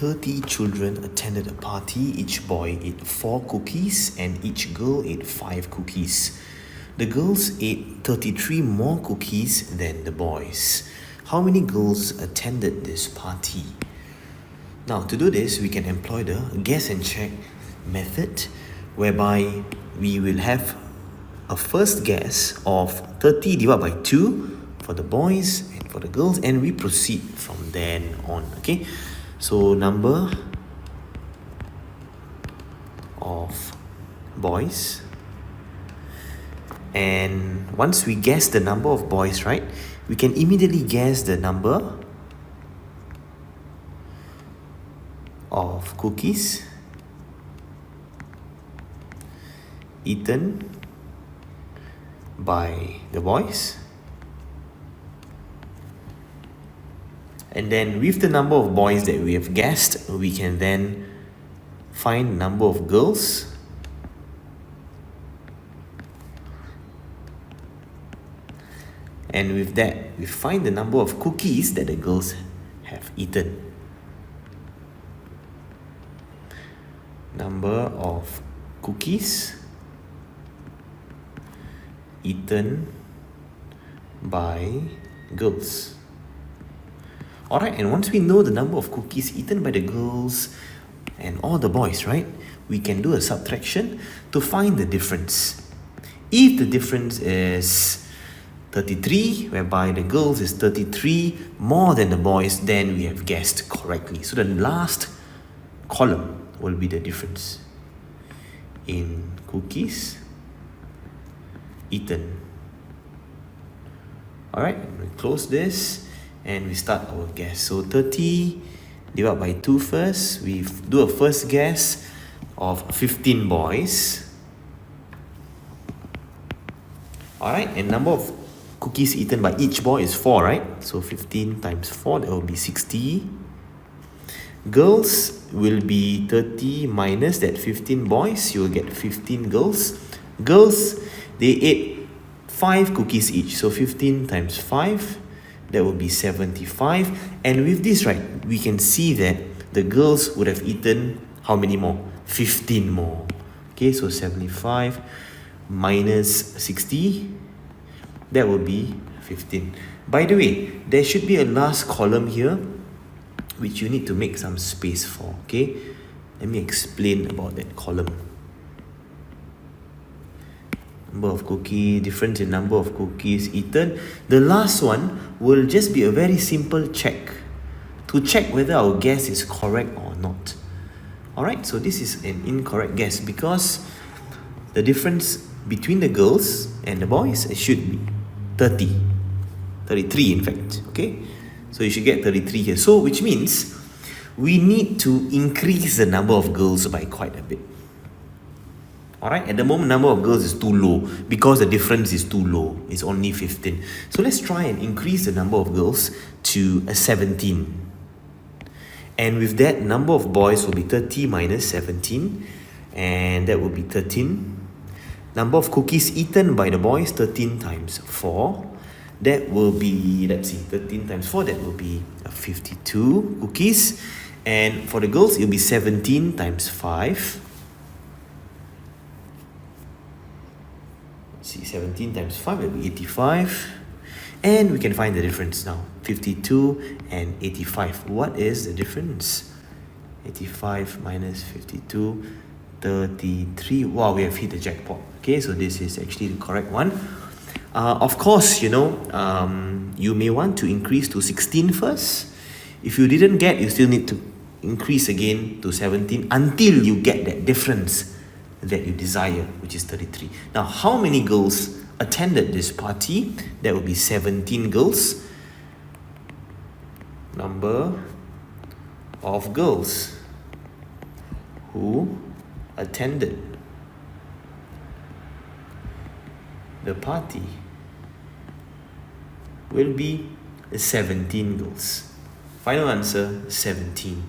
30 children attended a party. Each boy ate 4 cookies and each girl ate 5 cookies. The girls ate 33 more cookies than the boys. How many girls attended this party? Now, to do this, we can employ the guess and check method, whereby we will have a first guess of 30 divided by 2 for the boys and for the girls, and we proceed from then on. Okay, so number of boys, and once we guess the number of boys, right, we can immediately guess the number of cookies eaten by the boys, and then with the number of boys that we have guessed, we can then find the number of girls and with that we find the number of cookies that the girls have eaten. Number of cookies eaten by girls. Alright, and once we know the number of cookies eaten by the girls and all the boys, right, we can do a subtraction to find the difference. If the difference is 33, whereby the girls is 33 more than the boys, then we have guessed correctly. So the last column will be the difference in cookies eaten. Alright, we close this and we start our guess. So 30 divided by 2 first. We do a first guess of 15 boys. Alright, and number of cookies eaten by each boy is 4, right? So 15 times 4, that will be 60. Girls will be 30 minus that 15 boys. You will get 15 girls. Girls, they ate 5 cookies each. So 15 times 5, that will be 75. And with this, right, we can see that the girls would have eaten how many more? 15 more. Okay, so 75 minus 60, that will be 15. By the way, there should be a last column here which you need to make some space for. Okay, let me explain about that column. Number of cookies, difference in number of cookies eaten. The last one will just be a very simple check to check whether our guess is correct or not. Alright, so this is an incorrect guess because the difference between the girls and the boys should be 33 in fact. Okay, so you should get 33 here. So which means we need to increase the number of girls by quite a bit. Alright, at the moment number of girls is too low because the difference is too low. It's only 15. So let's try and increase the number of girls to 17. And with that, number of boys will be 30 minus 17, and that will be 13. Number of cookies eaten by the boys, 13 times 4. That will be, let's see, 13 times 4, that will be 52 cookies. And for the girls, it will be 17 times 5. Let's see, 17 times 5 will be 85. And we can find the difference now, 52 and 85. What is the difference? 85 minus 52, 33. Wow, we have hit the jackpot. Okay, so this is actually the correct one. Of course, you may want to increase to 16 first. If you didn't get, you still need to increase again to 17 until you get that difference that you desire, which is 33. Now, how many girls attended this party? That would be 17 girls. Number of girls who attended the party will be 17 girls. Final answer, 17.